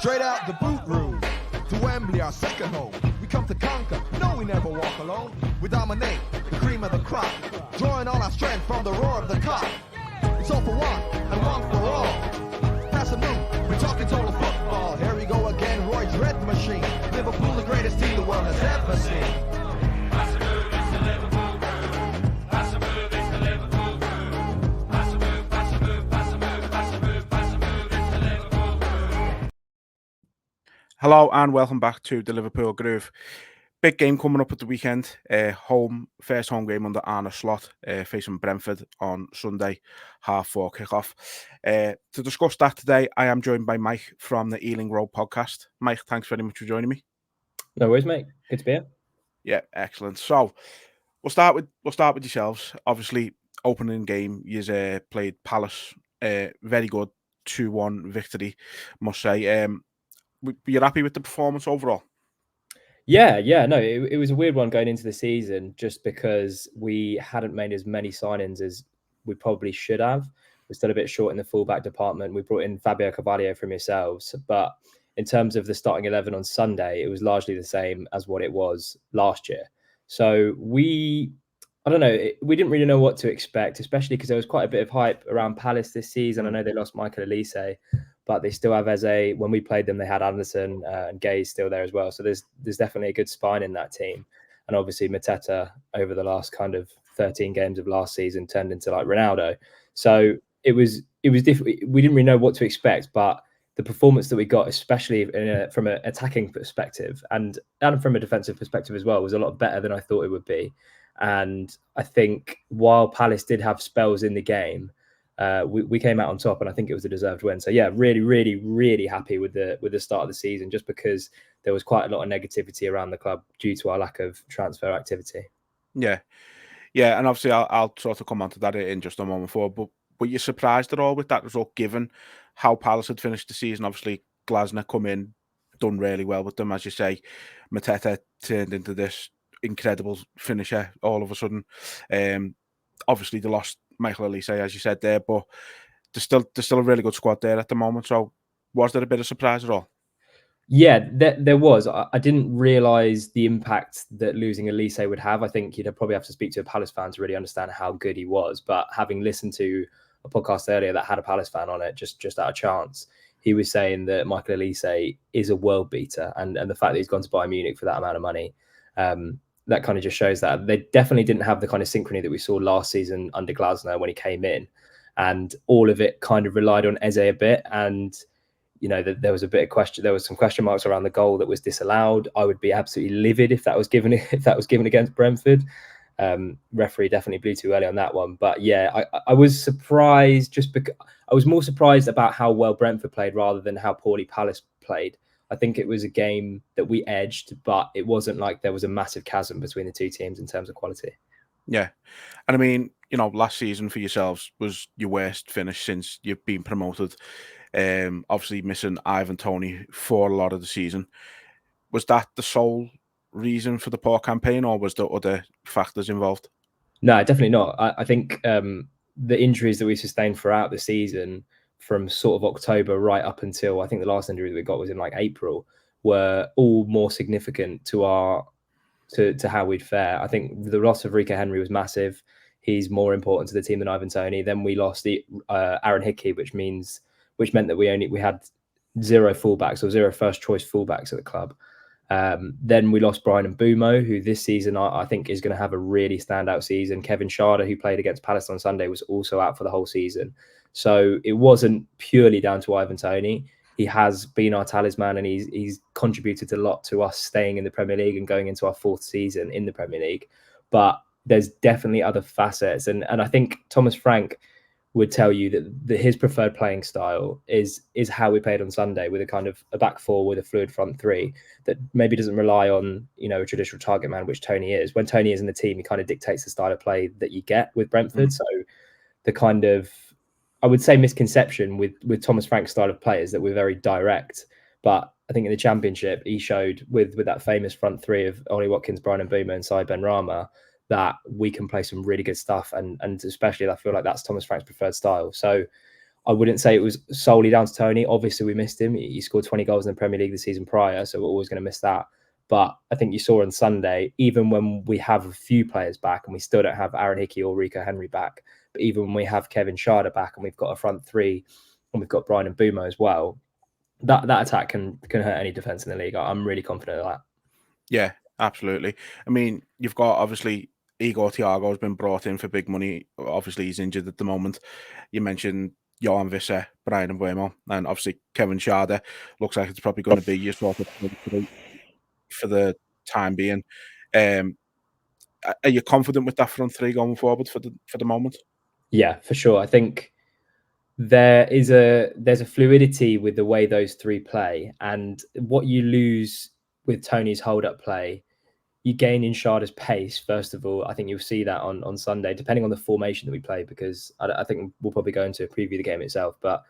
Straight out the boot room, to Wembley, our second home. We come to conquer, no, we never walk alone. We dominate, the cream of the crop, drawing all our strength from the roar of the cock. It's all for one, and one for all. Pass a move, we're talking total football. Here we go again, Roy's red machine. Liverpool, the greatest team the world has ever seen. Hello and welcome back to the Liverpool Groove. Big game coming up at the weekend. First home game under Arne Slot, facing Brentford on Sunday, 4:30 kickoff. To discuss that today, I am joined by Mike from the Ealing Road Podcast. Mike, thanks very much for joining me. No worries, mate. Good to be here. Yeah, excellent. So we'll start with yourselves. Obviously, opening game, you played Palace. Very good 2-1 victory, must say. You're happy with the performance overall? Yeah. No, it was a weird one going into the season just because we hadn't made as many signings as we probably should have. We're still a bit short in the fullback department. We brought in Fabio Carvalho from yourselves, but in terms of the starting 11 on Sunday, it was largely the same as what it was last year. So we didn't really know what to expect, especially because there was quite a bit of hype around Palace this season. I know they lost Michael Elise, but they still have Eze. When we played them, they had Anderson and Gay's still there as well. So there's definitely a good spine in that team. And obviously Mateta over the last kind of 13 games of last season turned into like Ronaldo. So it was different. We didn't really know what to expect, but the performance that we got, especially from an attacking perspective and from a defensive perspective as well, was a lot better than I thought it would be. And I think while Palace did have spells in the game, we came out on top, and I think it was a deserved win. So yeah, really, really, really happy with the start of the season, just because there was quite a lot of negativity around the club due to our lack of transfer activity. Yeah, and obviously I'll sort of come on to that in just a moment. But were you surprised at all with that result, given how Palace had finished the season? Obviously, Glasner come in, done really well with them, as you say. Mateta turned into this incredible finisher all of a sudden. Obviously, they lost Michael Elise, as you said there, but there's still a really good squad there at the moment. So was there a bit of surprise at all? Yeah, there was. I didn't realise the impact that losing Elise would have. I think you'd probably have to speak to a Palace fan to really understand how good he was. But having listened to a podcast earlier that had a Palace fan on it, just out of chance, he was saying that Michael Elise is a world beater, and the fact that he's gone to Bayern Munich for that amount of money, that kind of just shows that they definitely didn't have the kind of synchrony that we saw last season under Glasner when he came in, and all of it kind of relied on Eze a bit. And there was a bit of question. There was some question marks around the goal that was disallowed. I would be absolutely livid if that was given against Brentford. Referee definitely blew too early on that one. But yeah, I was surprised, just because I was more surprised about how well Brentford played rather than how poorly Palace played. I think it was a game that we edged, but it wasn't like there was a massive chasm between the two teams in terms of quality. Yeah. And I mean, last season for yourselves was your worst finish since you've been promoted. Obviously missing Ivan Toney for a lot of the season. Was that the sole reason for the poor campaign, or was there other factors involved? No, definitely not. I think the injuries that we sustained throughout the season, from sort of October right up until I think the last injury that we got was in like April, were all more significant to how we'd fare. I think the loss of Rico Henry was massive. He's more important to the team than Ivan Toney. Then we lost the Aaron Hickey, which meant that we had zero fullbacks or zero first choice fullbacks at the club. Then we lost Brian Mbeumo, who this season I think is going to have a really standout season. Kevin Schade, who played against Palace on Sunday, was also out for the whole season. So it wasn't purely down to Ivan Toney. He has been our talisman, and he's contributed a lot to us staying in the Premier League and going into our fourth season in the Premier League. But there's definitely other facets. And I think Thomas Frank would tell you that his preferred playing style is how we played on Sunday, with a kind of a back four with a fluid front three that maybe doesn't rely on, a traditional target man, which Toney is. When Toney is in the team, he kind of dictates the style of play that you get with Brentford. So the kind of, I would say, misconception with Thomas Frank's style of play is that we're very direct. But I think in the Championship, he showed with that famous front three of Ollie Watkins, Brian Mbeumo and Saïd Benrahma that we can play some really good stuff. And especially I feel like that's Thomas Frank's preferred style. So I wouldn't say it was solely down to Toney. Obviously, we missed him. He scored 20 goals in the Premier League the season prior, so we're always going to miss that. But I think you saw on Sunday, even when we have a few players back and we still don't have Aaron Hickey or Rico Henry back, but even when we have Kevin Schade back and we've got a front three and we've got Brian Mbeumo as well, that attack can hurt any defence in the league. I'm really confident of that. Yeah, absolutely. I mean, you've got obviously Igor Thiago has been brought in for big money. Obviously, he's injured at the moment. You mentioned Johan Visser, Brian Mbeumo, and obviously Kevin Schade. Looks like it's probably going to be your sort of for the time being. Are you confident with that front three going forward for the moment? Yeah, for sure. I think there's a fluidity with the way those three play, and what you lose with Toney's hold-up play, you gain in Shade's pace. First of all, I think you'll see that on Sunday, depending on the formation that we play, because I think we'll probably go into a preview the game itself. But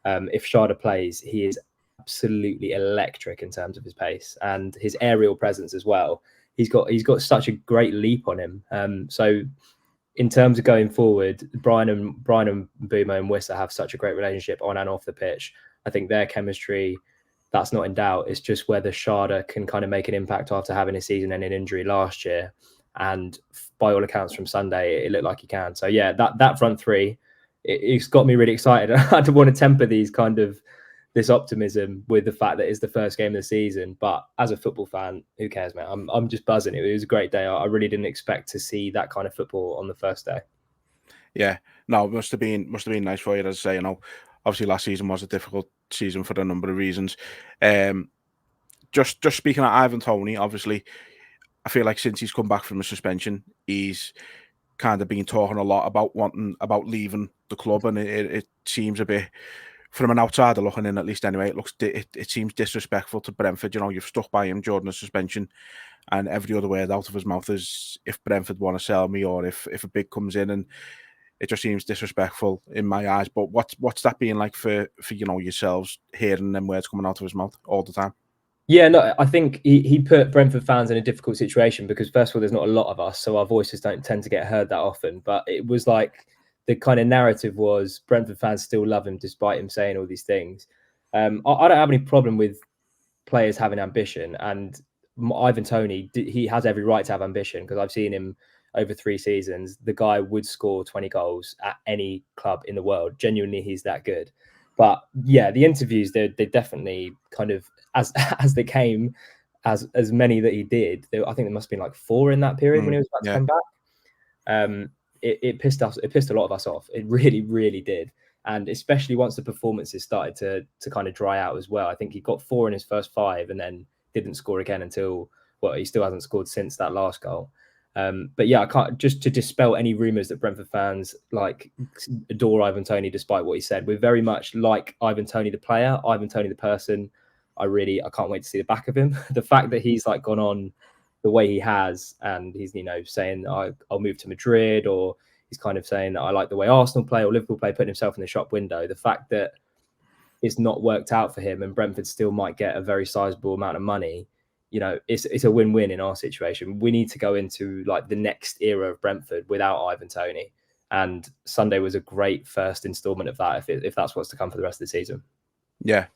if Schade plays, he is absolutely electric in terms of his pace and his aerial presence as well. He's got such a great leap on him. So in terms of going forward, Brian and Mbeumo and Wissa have such a great relationship on and off the pitch. I think their chemistry, that's not in doubt. It's just whether Schade can kind of make an impact after having a season-ending injury last year. And by all accounts from Sunday, it looked like he can. So yeah, that front three, it's got me really excited. I don't want to temper this optimism with the fact that it's the first game of the season. But as a football fan, who cares, man? I'm just buzzing. It was a great day. I really didn't expect to see that kind of football on the first day. Yeah, no, it must have been nice for you, as I say. You know, obviously last season was a difficult season for a number of reasons. Just speaking of Ivan Toney, obviously, I feel like since he's come back from a suspension, he's kind of been talking a lot about leaving the club, and it seems a bit, from an outsider looking in, at least anyway, it seems disrespectful to Brentford. You know, you've stuck by him during the suspension, and every other word out of his mouth is if Brentford want to sell me, or if a bid comes in, and it just seems disrespectful in my eyes. But what's that being like for you know, yourselves, hearing them words coming out of his mouth all the time? Yeah, no, I think he put Brentford fans in a difficult situation because, first of all, there's not a lot of us, so our voices don't tend to get heard that often. But it was like the kind of narrative was Brentford fans still love him despite him saying all these things. I don't have any problem with players having ambition, and Ivan Toney, he has every right to have ambition, because I've seen him over 3 seasons. The guy would score 20 goals at any club in the world. Genuinely, he's that good. But yeah, the interviews, they definitely kind of, as they came, as many that he did. I think there must have been like 4 in that period when he was about to come back. It pissed a lot of us off. It really, really did. And especially once the performances started to kind of dry out as well. I think he got 4 in his first 5 and then didn't score again until, well, he still hasn't scored since that last goal. But yeah, I can't, just to dispel any rumours that Brentford fans like adore Ivan Toney despite what he said. We're very much like Ivan Toney the player, Ivan Toney the person. I can't wait to see the back of him. The fact that he's like gone on the way he has, and he's, you know, saying I'll move to Madrid, or he's kind of saying that I like the way Arsenal play or Liverpool play, putting himself in the shop window. The fact that it's not worked out for him and Brentford still might get a very sizable amount of money, you know, it's a win-win in our situation. We need to go into like the next era of Brentford without Ivan Toney, and Sunday was a great first instalment of that, if that's what's to come for the rest of the season. Yeah,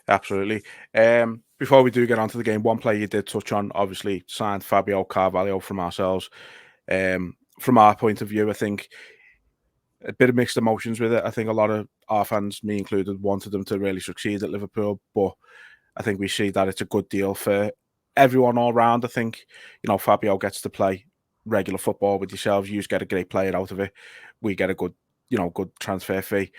absolutely. Before we do get onto the game, one player you did touch on, obviously signed Fabio Carvalho from ourselves. From our point of view, I think a bit of mixed emotions with it. I think a lot of our fans, me included, wanted them to really succeed at Liverpool, but I think we see that it's a good deal for everyone all round. I think, you know, Fabio gets to play regular football with yourselves. You get a great player out of it. We get a good transfer fee.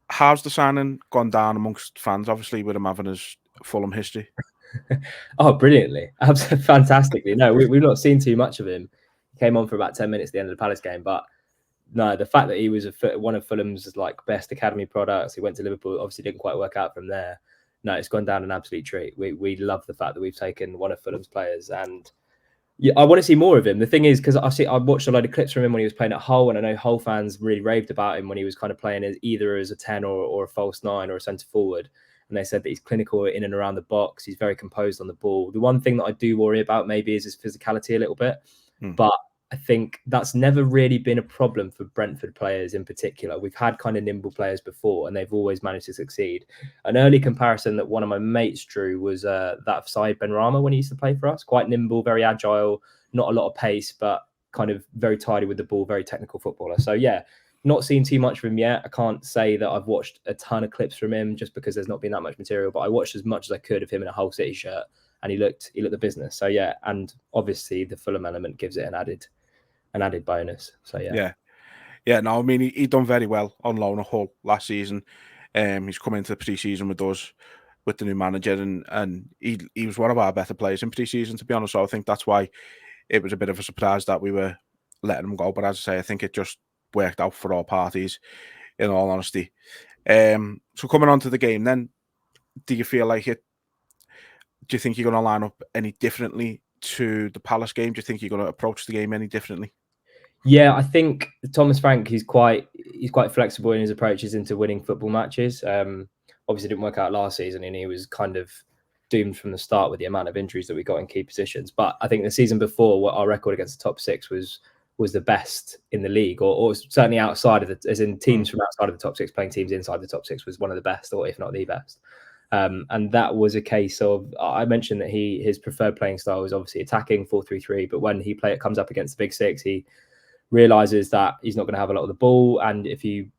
How's the signing gone down amongst fans, obviously, with him having his Fulham history? Oh, brilliantly. Fantastically. No, we've not seen too much of him. He came on for about 10 minutes at the end of the Palace game, but no, the fact that he was one of Fulham's like best academy products, he went to Liverpool, obviously didn't quite work out from there. No, it's gone down an absolute treat. We love the fact that we've taken one of Fulham's players, and yeah, I want to see more of him. The thing is, because I watched a load of clips from him when he was playing at Hull, and I know Hull fans really raved about him when he was kind of playing either as a 10 or a false 9 or a centre forward. And they said that he's clinical in and around the box. He's very composed on the ball. The one thing that I do worry about maybe is his physicality a little bit. But I think that's never really been a problem for Brentford players in particular. We've had kind of nimble players before, and they've always managed to succeed. An early comparison that one of my mates drew was that of Said Benrahma when he used to play for us. Quite nimble, very agile, not a lot of pace, but kind of very tidy with the ball, very technical footballer. So yeah, not seen too much of him yet. I can't say that I've watched a ton of clips from him just because there's not been that much material, but I watched as much as I could of him in a Hull City shirt, and he looked the business. So yeah, and obviously the Fulham element gives it an added bonus. So yeah. No, I mean he done very well on loan at Hull last season. He's come into the pre-season with us with the new manager, and he was one of our better players in pre-season, to be honest. So I think that's why it was a bit of a surprise that we were letting him go. But as I say, I think it just worked out for all parties, in all honesty. So coming on to the game then, do you feel like it? Do you think you're going to line up any differently to the Palace game? Do you think you're going to approach the game any differently? Yeah, I think Thomas Frank, he's quite flexible in his approaches into winning football matches. Obviously, it didn't work out last season, and he was kind of doomed from the start with the amount of injuries that we got in key positions. But I think the season before, our record against the top six was the best in the league, or certainly outside of as in teams from outside of the top six playing teams inside the top six was one of the best, or if not the best. And that was a case of, I mentioned that his preferred playing style is obviously attacking 4-3-3, but when it comes up against the big six, he realizes that he's not going to have a lot of the ball, and if you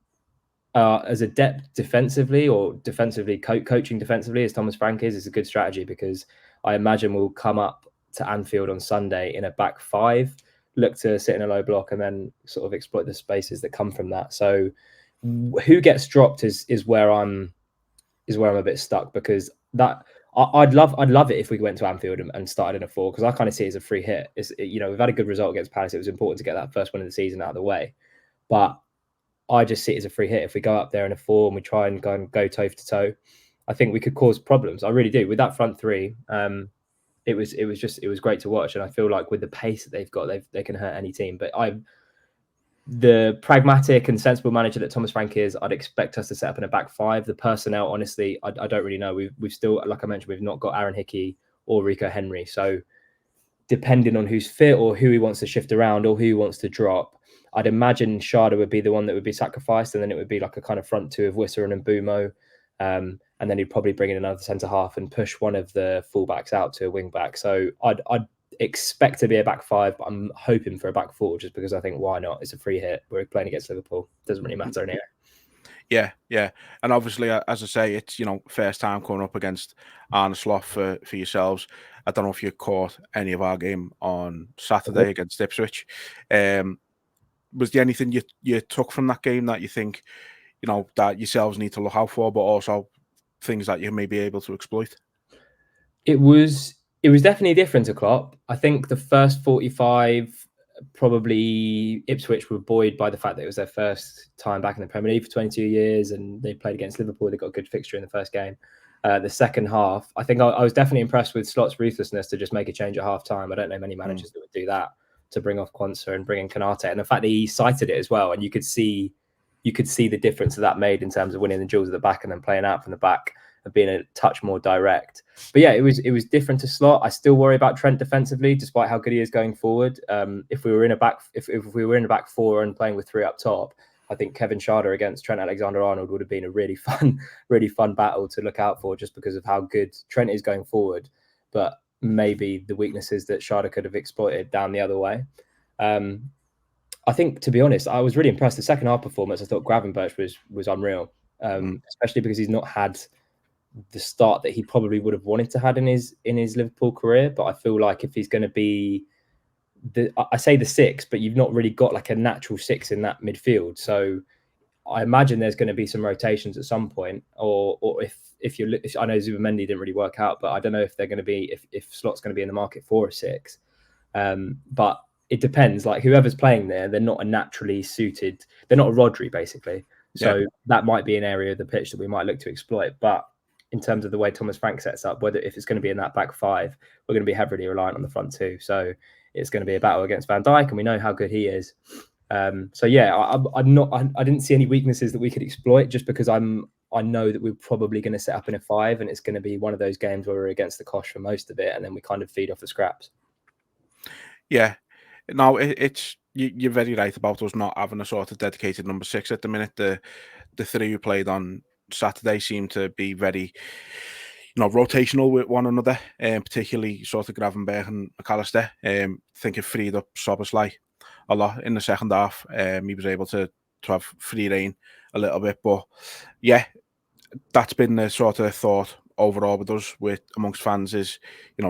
as adept defensively or coaching defensively as Thomas Frank is a good strategy, because I imagine we'll come up to Anfield on Sunday in a back five, look to sit in a low block, and then sort of exploit the spaces that come from that. So who gets dropped is where I'm a bit stuck, because that I'd love it if we went to Anfield and started in a 4, because I kind of see it as a free hit. We've had a good result against Palace. It was important to get that first win of the season out of the way, but I just see it as a free hit. If we go up there in a 4 and we try and go toe to toe, I think we could cause problems. I really do. With that front three, it was great to watch, and I feel like with the pace that they've got, they can hurt any team. But the pragmatic and sensible manager that Thomas Frank is, I'd expect us to set up in a back five. The personnel, honestly, I don't really know. We've still, like I mentioned, we've not got Aaron Hickey or Rico Henry. So depending on who's fit or who he wants to shift around or who he wants to drop, I'd imagine Sharda would be the one that would be sacrificed, and then it would be like a kind of front two of Wissa and Mbumo. And then he'd probably bring in another centre half and push one of the fullbacks out to a wing back. So I'd expect to be a back five, but I'm hoping for a back 4 just because I think why not? It's a free hit. We're playing against Liverpool. Doesn't really matter anyway. Yeah. And obviously, as I say, it's, first time coming up against Arne Slot for yourselves. I don't know if you caught any of our game on Saturday against Ipswich. Was there anything you took from that game that you think, that yourselves need to look out for, but also things that you may be able to exploit? It was definitely different to Klopp. I think the first 45, probably Ipswich were buoyed by the fact that it was their first time back in the Premier League for 22 years, and they played against Liverpool. They got a good fixture in the first game. The second half, I think I was definitely impressed with Slot's ruthlessness to just make a change at half time. I don't know many managers that would do that, to bring off Quansah and bring in Konate, and the fact that he cited it as well, and you could see the difference that made in terms of winning the duels at the back and then playing out from the back and being a touch more direct. But yeah, it was different to Slot. I still worry about Trent defensively, despite how good he is going forward. If we were in a back 4 and playing with 3 up top, I think Kevin Sharda against Trent Alexander-Arnold would have been a really fun battle to look out for, just because of how good Trent is going forward, but maybe the weaknesses that Sharda could have exploited down the other way. I think, to be honest, I was really impressed. The second half performance, I thought Gravenberch was unreal, especially because he's not had the start that he probably would have wanted to have in his Liverpool career. But I feel like if he's going to be I say the 6, but you've not really got like a natural 6 in that midfield. So I imagine there's going to be some rotations at some point, or if I know Zubimendi didn't really work out, but I don't know if they're going to be if Slot's going to be in the market for a 6. But it depends. Like whoever's playing there, they're not a naturally suited. They're not a Rodri basically. So that might be an area of the pitch that we might look to exploit. But in terms of the way Thomas Frank sets up, if it's going to be in that back 5, we're going to be heavily reliant on the front 2. So it's going to be a battle against Van Dijk, and we know how good he is. So yeah, I didn't see any weaknesses that we could exploit, just because I know that we're probably going to set up in a 5, and it's going to be one of those games where we're against the cosh for most of it, and then we kind of feed off the scraps. Yeah. No, it's you're very right about us not having a sort of dedicated number 6 at the minute. The three who played on Saturday seem to be very, rotational with one another, particularly sort of Gravenberch and McAllister. I think it freed up Szoboszlai a lot in the second half. He was able to have free rein a little bit, but yeah, that's been the sort of thought overall with us, amongst fans, is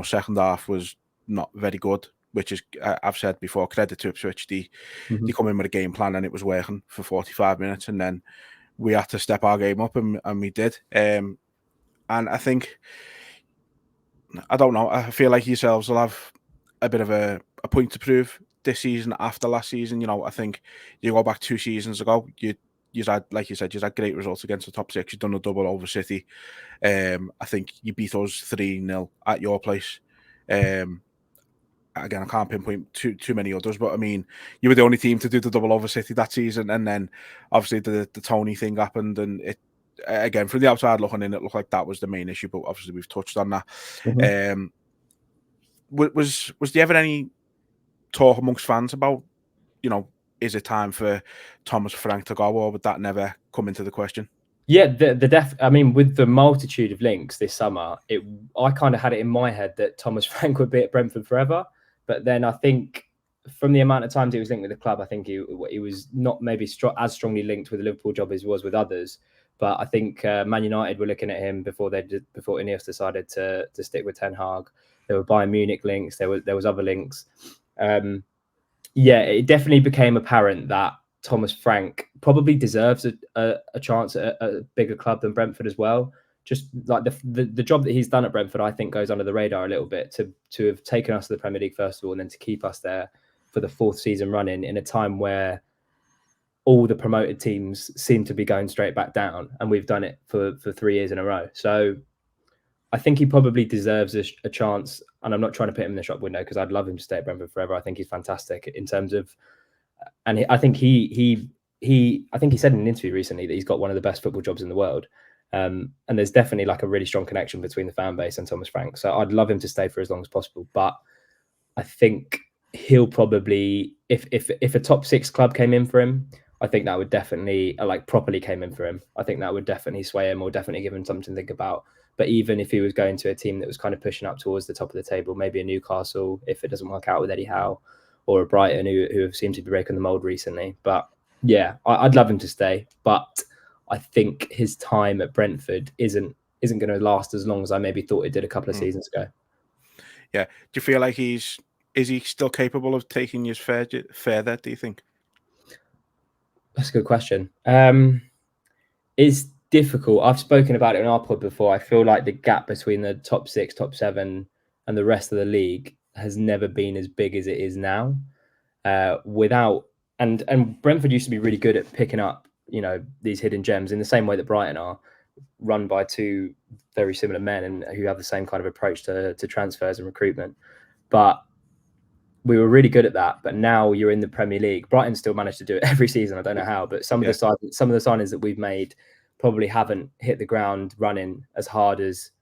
second half was not very good, which is, I've said before, credit to Ipswich. They come in with a game plan and it was working for 45 minutes, and then we had to step our game up, and we did. And I think, I don't know, I feel like yourselves will have a bit of a point to prove this season after last season. I think you go back 2 seasons ago, you had, like you said, you had great results against the top 6. You've done a double over City. I think you beat us 3-0 at your place. Again, I can't pinpoint too many others, but I mean, you were the only team to do the double over City that season, and then obviously the Toney thing happened, and it, again, from the outside looking in, it looked like that was the main issue, but obviously we've touched on that. Was there ever any talk amongst fans about, is it time for Thomas Frank to go, or would that never come into the question? Yeah, I mean, with the multitude of links this summer, I kind of had it in my head that Thomas Frank would be at Brentford forever. But then I think from the amount of times he was linked with the club, I think he was not maybe as strongly linked with the Liverpool job as he was with others. But I think Man United were looking at him before Ineos decided to stick with Ten Hag. There were Bayern Munich links. There was other links. Yeah, it definitely became apparent that Thomas Frank probably deserves a chance at a bigger club than Brentford as well. Just like the job that he's done at Brentford, I think goes under the radar a little bit, to have taken us to the Premier League first of all, and then to keep us there for the 4th season running in a time where all the promoted teams seem to be going straight back down, and we've done it for 3 years in a row. So I think he probably deserves a chance, and I'm not trying to put him in the shop window because I'd love him to stay at Brentford forever. I think he's fantastic in terms of, and I think he said in an interview recently that he's got one of the best football jobs in the world. And there's definitely like a really strong connection between the fan base and Thomas Frank. So I'd love him to stay for as long as possible. But I think he'll probably, if a top 6 club came in for him, I think that would definitely, properly came in for him, I think that would definitely sway him or definitely give him something to think about. But even if he was going to a team that was kind of pushing up towards the top of the table, maybe a Newcastle, if it doesn't work out with Eddie Howe, or a Brighton who have seemed to be breaking the mold recently. But yeah, I'd love him to stay. But I think his time at Brentford isn't going to last as long as I maybe thought it did a couple of seasons ago. Yeah. Do you feel like is he still capable of taking his further, do you think? That's a good question. It's difficult. I've spoken about it in our pod before. I feel like the gap between the top 6, top 7 and the rest of the league has never been as big as it is now. And Brentford used to be really good at picking up, these hidden gems in the same way that Brighton are, run by 2 very similar men and who have the same kind of approach to transfers and recruitment. But we were really good at that. But now you're in the Premier League. Brighton still managed to do it every season. I don't know how, but some of the signings that we've made probably haven't hit the ground running as hard as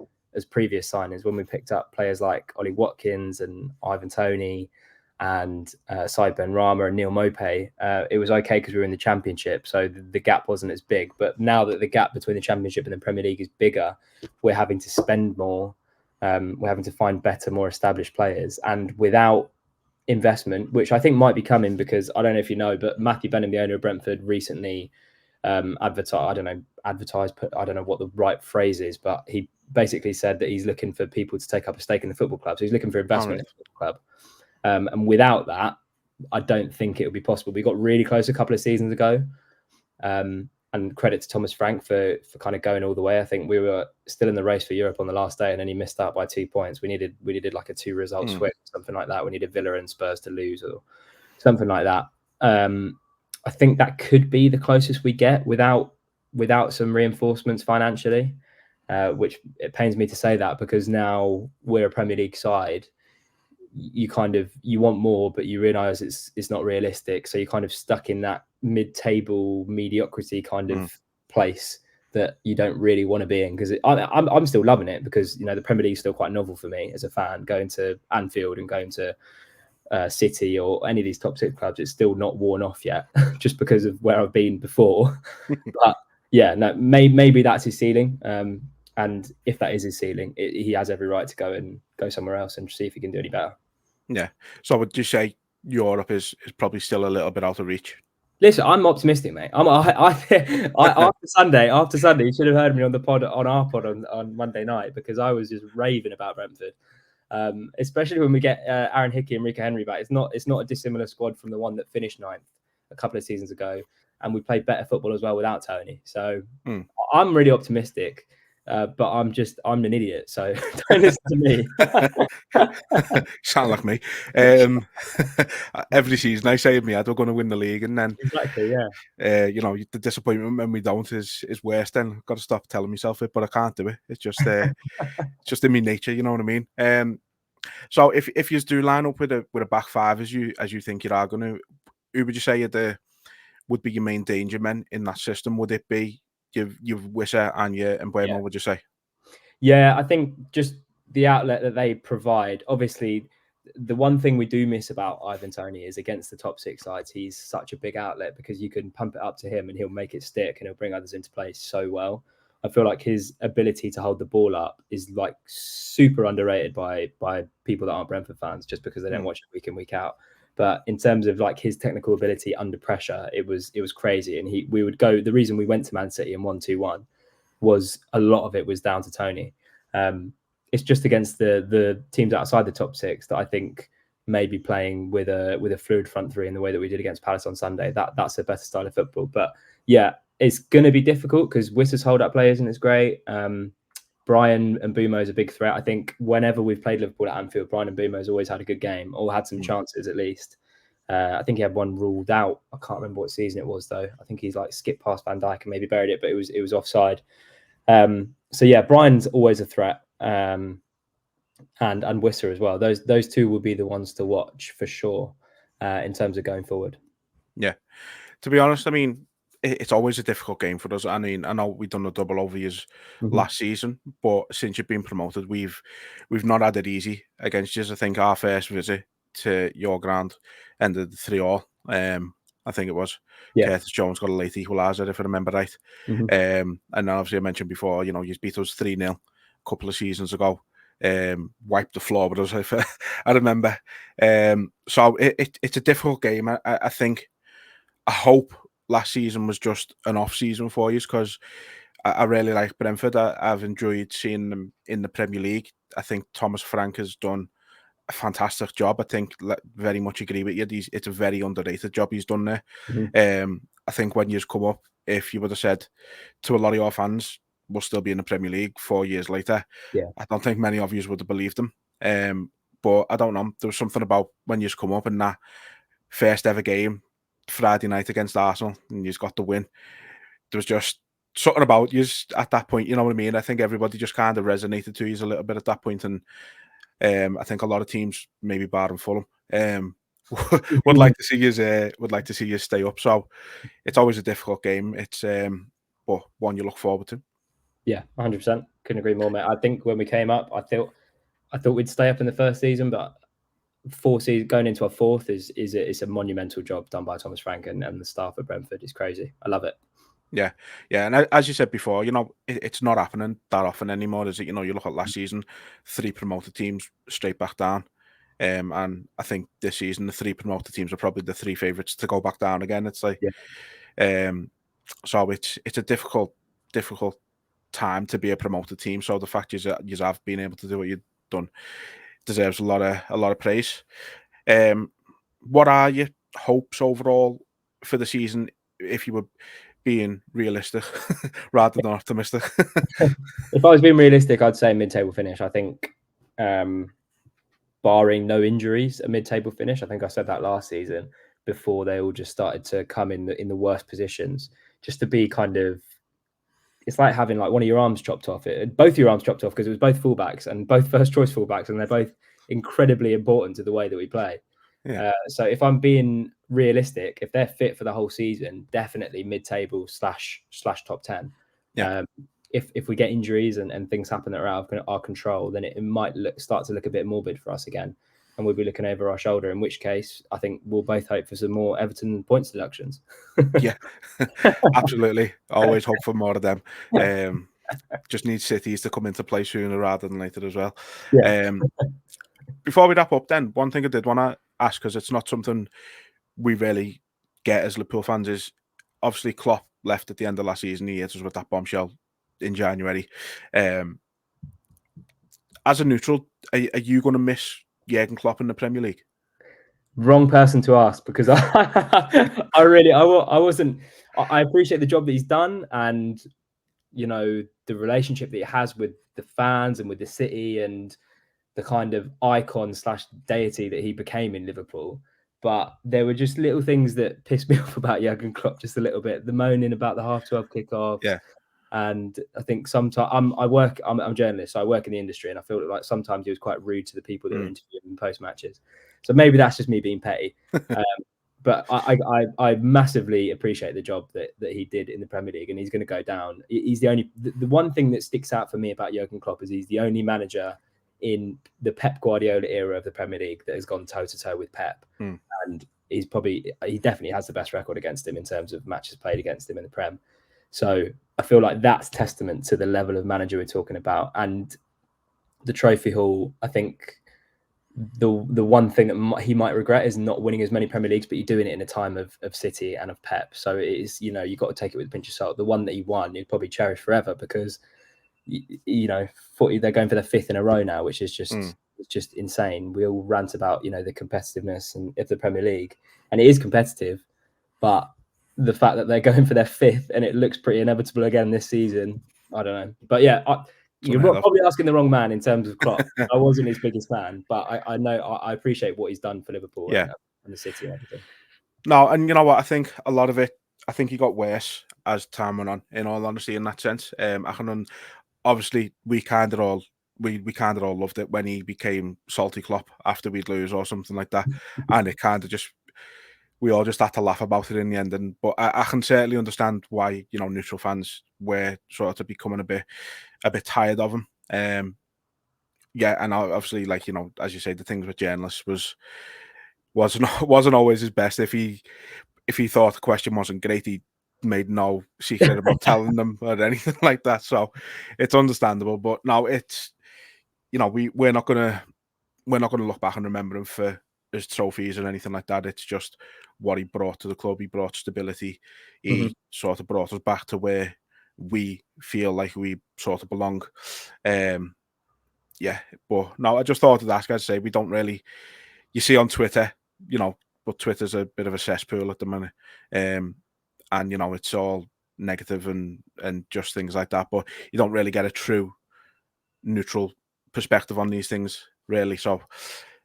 previous signings. When we picked up players like Ollie Watkins and Ivan Toney and Said Benrahma and Neil Mopey, it was okay because we were in the Championship, so the gap wasn't as big. But now that the gap between the Championship and the Premier League is bigger, we're having to spend more. We're having to find better, more established players, and without investment, which I think might be coming, because I don't know if you know, but Matthew Benham, the owner of Brentford, recently advertised, I don't know what the right phrase is, but he basically said that he's looking for people to take up a stake in the football club. So he's looking for investment in the football club. And without that, I don't think it would be possible. We got really close a couple of seasons ago. And credit to Thomas Frank for kind of going all the way. I think we were still in the race for Europe on the last day, and then he missed out by 2 points. We needed like a 2-result swing, something like that. We needed Villa and Spurs to lose or something like that. I think that could be the closest we get without some reinforcements financially, which it pains me to say that, because now we're a Premier League side. You want more, but you realise it's not realistic. So you're kind of stuck in that mid-table mediocrity kind of place that you don't really want to be in. Because I'm still loving it, because the Premier League is still quite novel for me as a fan, going to Anfield and going to City or any of these top 6 clubs, it's still not worn off yet, just because of where I've been before. But yeah, no, maybe that's his ceiling. And if that is his ceiling, he has every right to go somewhere else and see if he can do any better. Yeah. So would you say Europe is probably still a little bit out of reach? Listen, I'm optimistic, mate. After Sunday, you should have heard me on our pod on Monday night, because I was just raving about Brentford. Especially when we get Aaron Hickey and Rico Henry back. It's not a dissimilar squad from the one that finished 9th a couple of seasons ago, and we played better football as well without Toney. So I'm really optimistic, but I'm an idiot, so don't listen to me. Sound like me. Every season I say in my head we're going to win the league, and then exactly, yeah. The disappointment when we don't is worse. Then I've got to stop telling myself it, but I can't do it. It's just just in my nature, you know what I mean? So if you do line up with a back 5 as you think you are going to, who would you say would be your main danger men in that system? Would it be you've Wisser and your Mbeumo? Yeah. Would you say? Yeah, I think just the outlet that they provide. Obviously, the one thing we do miss about Ivan Toney is against the top 6 sides, he's such a big outlet, because you can pump it up to him and he'll make it stick and he'll bring others into play so well. I feel like his ability to hold the ball up is like super underrated by people that aren't Brentford fans, just because they don't watch it week in, week out. But in terms of like his technical ability under pressure, it was crazy. And we would go. The reason we went to Man City and 1-2-1 was a lot of it was down to Toney. It's just against the teams outside the top 6 that I think maybe playing with a fluid front 3 in the way that we did against Palace on Sunday, that's a better style of football. But yeah, it's going to be difficult because Wisser's hold-up play isn't as great. Brian and Mbeumo is a big threat. I think whenever we've played Liverpool at Anfield, Brian and Mbeumo has always had a good game, or had some chances at least. I think he had one ruled out. I can't remember what season it was, though. I think he's like skipped past Van Dijk and maybe buried it, but it was offside. So yeah, Brian's always a threat, and Wisser as well. Those two will be the ones to watch for sure in terms of going forward. Yeah, to be honest, I mean, it's always a difficult game for us. I mean, I know we've done a double over years last season, but since you've been promoted, we've not had it easy against you. I think our first visit to your ground ended 3-3. I think it was. Yeah. Curtis Jones got a late equaliser, if I remember right. And then obviously I mentioned before, you beat us 3-0 a couple of seasons ago. Wiped the floor with us, if I remember. So it's a difficult game. I think, I hope last season was just an off season for you, because I really like Brentford. I've enjoyed seeing them in the Premier League. I think Thomas Frank has done a fantastic job. I think very much agree with you. It's a very underrated job he's done there. I think when you've come up, if you would have said to a lot of your fans, we'll still be in the Premier League 4 years later, I don't think many of you would have believed them. But I don't know. There was something about when you've come up in that first ever game, Friday night against Arsenal, and you've got the win. There was just something about you at that point, you know what I mean? I think everybody just kind of resonated to you a little bit at that point, and I think a lot of teams, maybe barring Fulham, would like to see you stay up. So it's always a difficult game. It's but one you look forward to. Yeah, 100%. Couldn't agree more, mate. I think when we came up, I thought we'd stay up in the first season, but going into our fourth is a monumental job done by Thomas Frank and the staff at Brentford. It's crazy. I love it. Yeah, and as you said before, it's not happening that often anymore, is it? You look at last season, 3 promoted teams straight back down, and I think this season the 3 promoted teams are probably the 3 favourites to go back down again. It's like, so it's a difficult time to be a promoted team. So the fact you have been able to do what you've done deserves a lot of praise. What are your hopes overall for the season, if you were being realistic rather than optimistic? If I was being realistic, I'd say mid-table finish. I think, barring no injuries, a mid-table finish. I think I said that last season before they all just started to come in the worst positions. Just to be kind of, it's like having like one of your arms chopped off. Both your arms chopped off, because it was both fullbacks and both first choice fullbacks, and they're both incredibly important to the way that we play. Yeah. So if I'm being realistic, if they're fit for the whole season, definitely mid-table / top 10. Yeah. If we get injuries and things happen that are out of our control, then it might start to look a bit morbid for us again. and we'll be looking over our shoulder, in which case I think we'll both hope for some more Everton points deductions. Yeah, absolutely. Always hope for more of them. Just need cities to come into play sooner rather than later as well. Yeah. Before we wrap up then, one thing I did want to ask, because it's not something we really get as Liverpool fans, is obviously Klopp left at the end of last season. He hit us with that bombshell in January. As a neutral, are you going to miss Jurgen Klopp in the Premier League? Wrong person to ask, because I wasn't. I appreciate the job that he's done, and you know, the relationship that he has with the fans and with the city, and the kind of icon / deity that he became in Liverpool. But there were just little things that pissed me off about Jurgen Klopp just a little bit. The moaning about the 12:30 kickoffs. Yeah. And I think sometimes I'm a journalist, so I work in the industry, and I feel like sometimes he was quite rude to the people that were interviewing him post matches. So maybe that's just me being petty. But I massively appreciate the job that he did in the Premier League, and he's going to go down. He's the one thing that sticks out for me about Jurgen Klopp is he's the only manager in the Pep Guardiola era of the Premier League that has gone toe to toe with Pep, and he definitely has the best record against him in terms of matches played against him in the Prem. So I feel like that's testament to the level of manager we're talking about. And the trophy haul, I think the one thing that he might regret is not winning as many Premier Leagues, but you're doing it in a time of City and of Pep. So it is, you know, you've got to take it with a pinch of salt. The one that he won, you'd probably cherish forever, because, you know, they're going for their 5th in a row now, which is just it's just insane. We all rant about, you know, the competitiveness of the Premier League, and it is competitive, but the fact that they're going for their 5th and it looks pretty inevitable again this season, I don't know. But yeah, you're probably asking the wrong man in terms of Klopp. I wasn't his biggest fan, but I know I appreciate what he's done for Liverpool and the city and everything. No, and you know what? I think a lot of it, I think he got worse as time went on, in all honesty, in that sense. Obviously, we kind of all loved it when he became salty Klopp after we'd lose or something like that. And it kind of just, we all just had to laugh about it in the end. But I can certainly understand why, you know, neutral fans were sort of becoming a bit tired of him. Yeah, and obviously, like, you know, as you say, the things with journalists wasn't always his best. If he thought the question wasn't great, he made no secret about telling them or anything like that. So it's understandable. But no, it's, you know, we're not gonna look back and remember him for his trophies or anything like that. It's just what he brought to the club. He brought stability. He sort of brought us back to where we feel like we sort of belong. Yeah, but no, I just thought to ask. I'd say we don't really. You see on Twitter, you know, but Twitter's a bit of a cesspool at the minute, and you know, it's all negative and just things like that. But you don't really get a true neutral perspective on these things, really. So,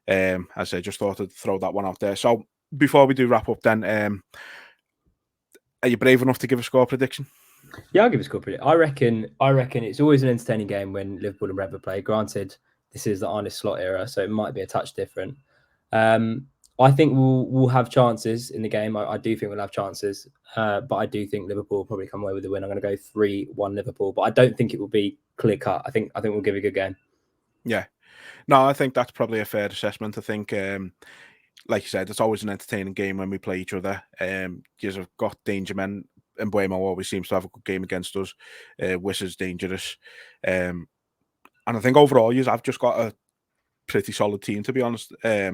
as I say, just thought I'd throw that one out there. So before we do wrap up, then, are you brave enough to give a score prediction? Yeah, I'll give a score prediction. I reckon it's always an entertaining game when Liverpool and Brentford play. Granted, this is the Arne Slot era, so it might be a touch different. I think we'll have chances in the game. I do think we'll have chances, but I do think Liverpool will probably come away with the win. I'm going to go 3-1 Liverpool, but I don't think it will be clear cut. I think we'll give a good game. Yeah, no, I think that's probably a fair assessment. I think, like you said, it's always an entertaining game when we play each other. You've got danger men. And Mbuemo always seems to have a good game against us. Wiss is dangerous. And I think overall, I've just got a pretty solid team, to be honest. I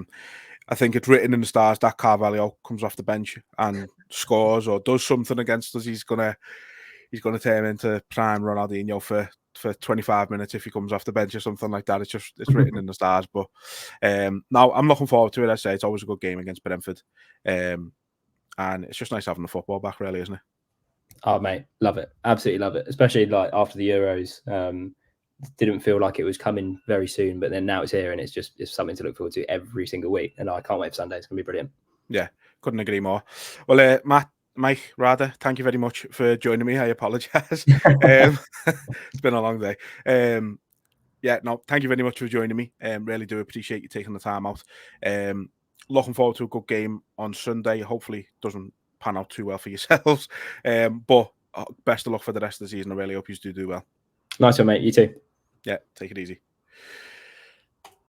think it's written in the stars that Carvalho comes off the bench and scores or does something against us. He's gonna turn into prime Ronaldinho for 25 minutes if he comes off the bench or something like that. It's written in the stars. But now I'm looking forward to it. I say it's always a good game against Brentford. And it's just nice having the football back, really, isn't it? Oh, mate, love it. Absolutely love it. Especially like after the Euros. Didn't feel like it was coming very soon, but then now it's here and it's something to look forward to every single week. And I can't wait for Sunday. It's going to be brilliant. Yeah, couldn't agree more. Well, Mike, rather, thank you very much for joining me. I apologise. It's been a long day. Yeah, no, thank you very much for joining me. Really do appreciate you taking the time out. Looking forward to a good game on Sunday. Hopefully it doesn't pan out too well for yourselves. But best of luck for the rest of the season. I really hope you do well. Nice one, mate. You too. Yeah, take it easy.